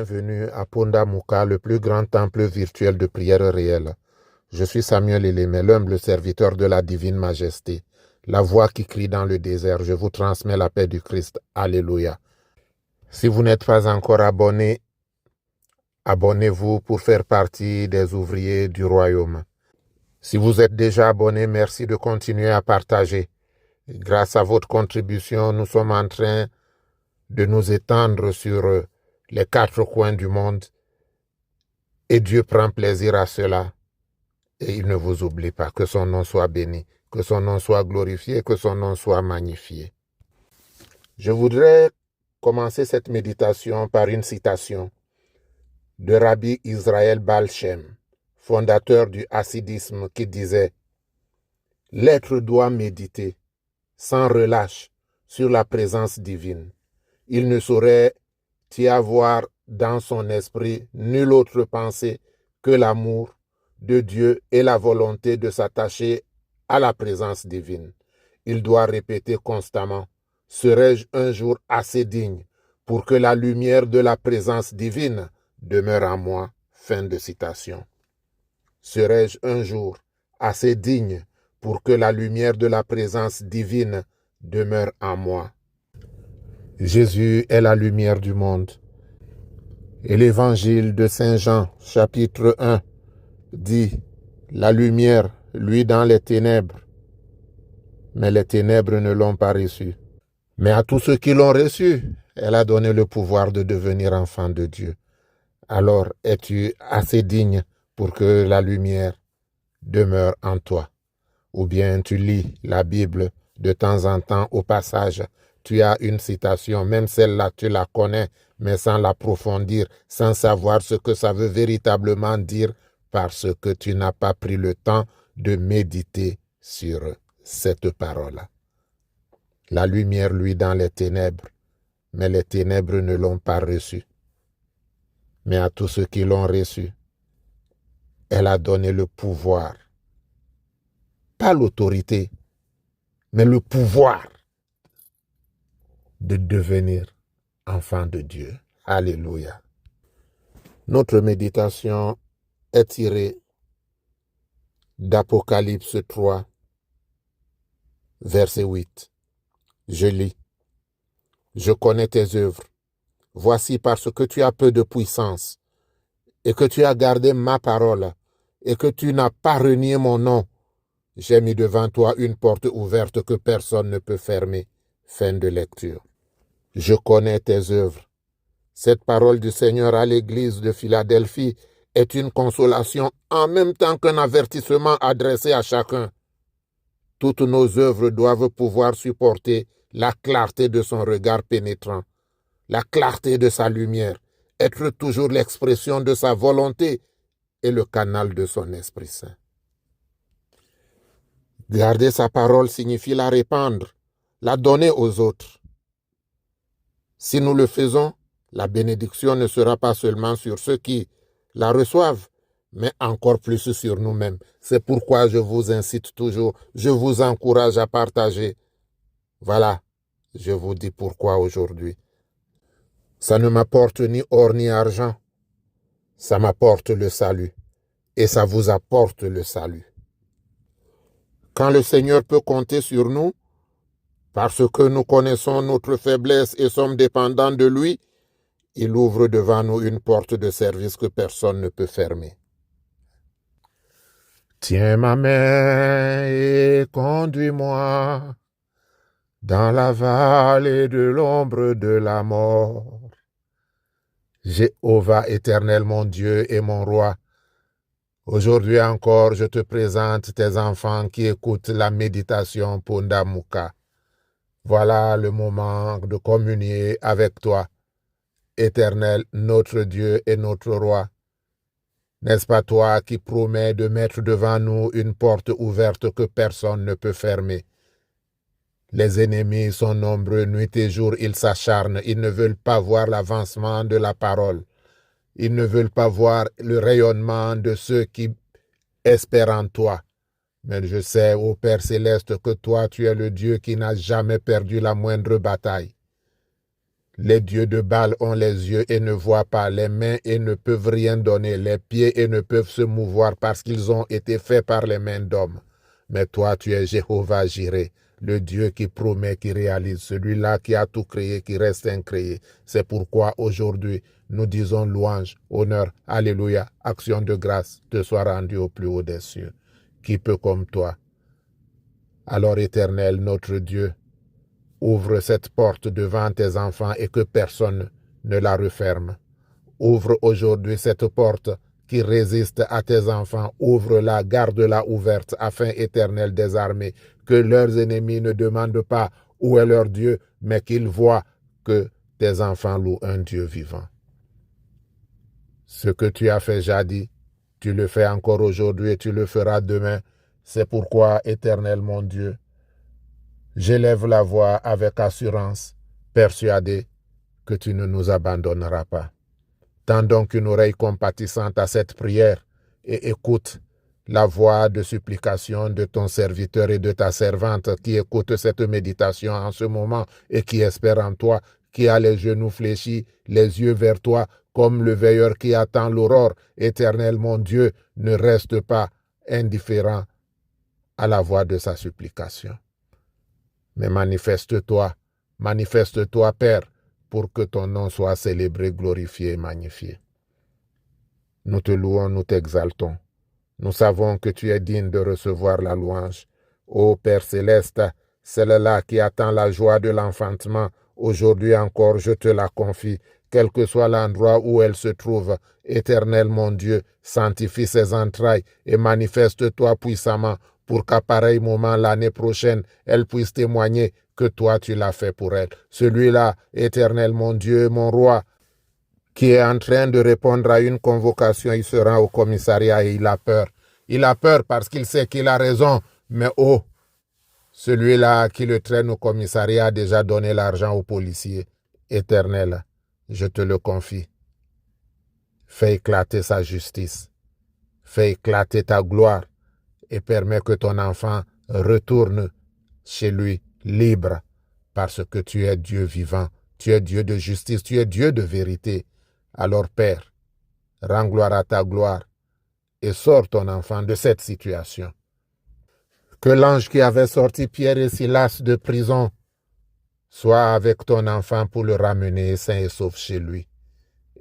bienvenue à Ponda Muka, le plus grand temple virtuel de prière réelle. Je suis Samuel Elémé, l'humble serviteur de la divine majesté. La voix qui crie dans le désert, je vous transmets la paix du Christ. Alléluia. Si vous n'êtes pas encore abonné, abonnez-vous pour faire partie des ouvriers du royaume. Si vous êtes déjà abonné, merci de continuer à partager. Grâce à votre contribution, nous sommes en train de nous étendre sur les quatre coins du monde et Dieu prend plaisir à cela et il ne vous oublie pas. Que son nom soit béni, que son nom soit glorifié, que son nom soit magnifié. Je voudrais commencer cette méditation par une citation de Rabbi Israël Baal Shem, fondateur du hassidisme, qui disait « L'être doit méditer sans relâche sur la présence divine. Il ne saurait y avoir dans son esprit nulle autre pensée que l'amour de Dieu et la volonté de s'attacher à la présence divine. Il doit répéter constamment « Serai-je un jour assez digne pour que la lumière de la présence divine demeure en moi ?» Fin de citation. Serai-je un jour assez digne pour que la lumière de la présence divine demeure en moi? Jésus est la lumière du monde. Et l'évangile de Saint Jean, chapitre 1, dit « La lumière, lui, dans les ténèbres, mais les ténèbres ne l'ont pas reçue. Mais à tous ceux qui l'ont reçue, elle a donné le pouvoir de devenir enfants de Dieu. Alors, es-tu assez digne pour que la lumière demeure en toi? Ou bien tu lis la Bible de temps en temps au passage, tu as une citation, même celle-là tu la connais, mais sans l'approfondir, sans savoir ce que ça veut véritablement dire, parce que tu n'as pas pris le temps de méditer sur cette parole. La lumière, lui, dans les ténèbres, mais les ténèbres ne l'ont pas reçue. Mais à tous ceux qui l'ont reçue, elle a donné le pouvoir. Pas l'autorité, mais le pouvoir de devenir enfant de Dieu. Alléluia. Notre méditation est tirée d'Apocalypse 3, verset 8. Je lis. Je connais tes œuvres. Voici parce que tu as peu de puissance et que tu as gardé ma parole et que tu n'as pas renié mon nom. J'ai mis devant toi une porte ouverte que personne ne peut fermer. Fin de lecture. Je connais tes œuvres. Cette parole du Seigneur à l'église de Philadelphie est une consolation en même temps qu'un avertissement adressé à chacun. Toutes nos œuvres doivent pouvoir supporter la clarté de son regard pénétrant, la clarté de sa lumière, être toujours l'expression de sa volonté et le canal de son Esprit Saint. Garder sa parole signifie la répandre, la donner aux autres. Si nous le faisons, la bénédiction ne sera pas seulement sur ceux qui la reçoivent, mais encore plus sur nous-mêmes. C'est pourquoi je vous incite toujours, je vous encourage à partager. Voilà, je vous dis pourquoi aujourd'hui. Ça ne m'apporte ni or ni argent, ça m'apporte le salut et ça vous apporte le salut. Quand le Seigneur peut compter sur nous, parce que nous connaissons notre faiblesse et sommes dépendants de lui, il ouvre devant nous une porte de service que personne ne peut fermer. Tiens ma main et conduis-moi dans la vallée de l'ombre de la mort. Jéhovah éternel, mon Dieu et mon roi, aujourd'hui encore, je te présente tes enfants qui écoutent la méditation Ponda Muka. Voilà le moment de communier avec toi, Éternel, notre Dieu et notre roi. N'est-ce pas toi qui promets de mettre devant nous une porte ouverte que personne ne peut fermer? Les ennemis sont nombreux, nuit et jour, ils s'acharnent, ils ne veulent pas voir l'avancement de la parole. Ils ne veulent pas voir le rayonnement de ceux qui espèrent en toi. Mais je sais, ô Père céleste, que toi, tu es le Dieu qui n'a jamais perdu la moindre bataille. Les dieux de Baal ont les yeux et ne voient pas, les mains et ne peuvent rien donner, les pieds et ne peuvent se mouvoir parce qu'ils ont été faits par les mains d'hommes. Mais toi, tu es Jéhovah Jireh, le Dieu qui promet, qui réalise, celui-là qui a tout créé, qui reste incréé. C'est pourquoi aujourd'hui, nous disons louange, honneur, alléluia, action de grâce te soit rendue au plus haut des cieux. Qui peut comme toi? Alors, Éternel, notre Dieu, ouvre cette porte devant tes enfants et que personne ne la referme. Ouvre aujourd'hui cette porte qui résiste à tes enfants. Ouvre-la, garde-la ouverte, afin, Éternel des armées, que leurs ennemis ne demandent pas où est leur Dieu, mais qu'ils voient que tes enfants louent un Dieu vivant. Ce que tu as fait jadis, tu le fais encore aujourd'hui et tu le feras demain. C'est pourquoi, Éternel mon Dieu, j'élève la voix avec assurance, persuadé que tu ne nous abandonneras pas. Tends donc une oreille compatissante à cette prière et écoute la voix de supplication de ton serviteur et de ta servante qui écoute cette méditation en ce moment et qui espère en toi, qui a les genoux fléchis, les yeux vers toi, comme le veilleur qui attend l'aurore. Éternel mon Dieu, ne reste pas indifférent à la voix de sa supplication. Mais manifeste-toi, Père, pour que ton nom soit célébré, glorifié et magnifié. Nous te louons, nous t'exaltons. Nous savons que tu es digne de recevoir la louange. Ô Père céleste, celle-là qui attend la joie de l'enfantement, aujourd'hui encore je te la confie, quel que soit l'endroit où elle se trouve. Éternel mon Dieu, sanctifie ses entrailles et manifeste-toi puissamment pour qu'à pareil moment l'année prochaine, elle puisse témoigner que toi tu l'as fait pour elle. Celui-là, Éternel mon Dieu, mon roi, qui est en train de répondre à une convocation, il se rend au commissariat et il a peur. Il a peur parce qu'il sait qu'il a raison, mais oh, celui-là qui le traîne au commissariat a déjà donné l'argent aux policiers. Éternel, je te le confie. Fais éclater sa justice. Fais éclater ta gloire et permets que ton enfant retourne chez lui libre parce que tu es Dieu vivant, tu es Dieu de justice, tu es Dieu de vérité. Alors Père, rends gloire à ta gloire et sors ton enfant de cette situation. Que l'ange qui avait sorti Pierre et Silas de prison soit avec ton enfant pour le ramener sain et sauf chez lui.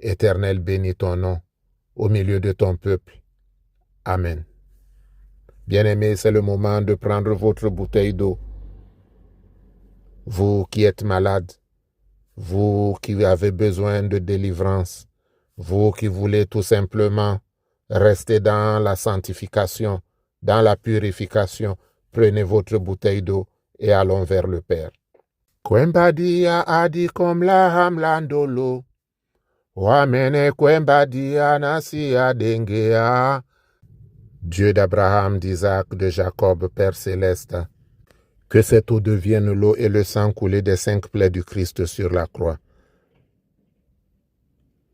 Éternel, bénis ton nom au milieu de ton peuple. Amen. Bien-aimés, c'est le moment de prendre votre bouteille d'eau. Vous qui êtes malade, vous qui avez besoin de délivrance, vous qui voulez tout simplement rester dans la sanctification, dans la purification, prenez votre bouteille d'eau et allons vers le Père. Kwembadia adi kom la hamlandolo, wamene kwembadia nasia dengea. Dieu d'Abraham, d'Isaac, de Jacob, Père céleste, que cette eau devienne l'eau et le sang coulé des 5 plaies du Christ sur la croix,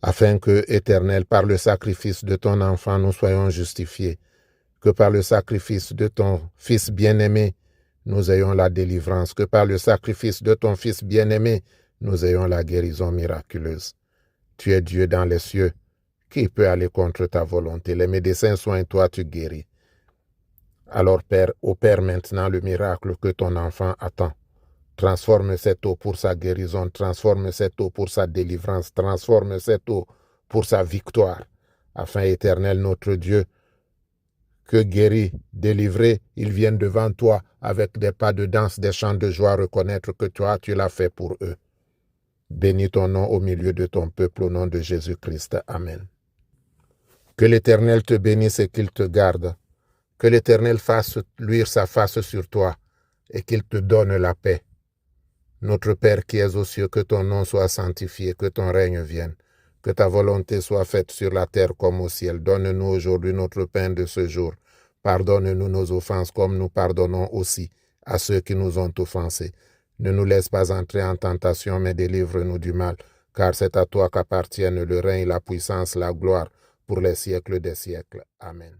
afin que, Éternel, par le sacrifice de ton enfant, nous soyons justifiés, que par le sacrifice de ton Fils bien-aimé, nous ayons la délivrance, que par le sacrifice de ton Fils bien-aimé, nous ayons la guérison miraculeuse. Tu es Dieu dans les cieux. Qui peut aller contre ta volonté? Les médecins soignent, toi tu guéris. Alors Père, opère maintenant le miracle que ton enfant attend. Transforme cette eau pour sa guérison, transforme cette eau pour sa délivrance, transforme cette eau pour sa victoire, afin, Éternel notre Dieu, que guéri, délivré, ils viennent devant toi avec des pas de danse, des chants de joie, reconnaître que toi, tu l'as fait pour eux. Bénis ton nom au milieu de ton peuple, au nom de Jésus-Christ. Amen. Que l'Éternel te bénisse et qu'il te garde. Que l'Éternel fasse luire sa face sur toi et qu'il te donne la paix. Notre Père qui es aux cieux, que ton nom soit sanctifié, que ton règne vienne, que ta volonté soit faite sur la terre comme au ciel. Donne-nous aujourd'hui notre pain de ce jour. Pardonne-nous nos offenses comme nous pardonnons aussi à ceux qui nous ont offensés. Ne nous laisse pas entrer en tentation, mais délivre-nous du mal, car c'est à toi qu'appartiennent le règne, la puissance, la gloire, pour les siècles des siècles. Amen.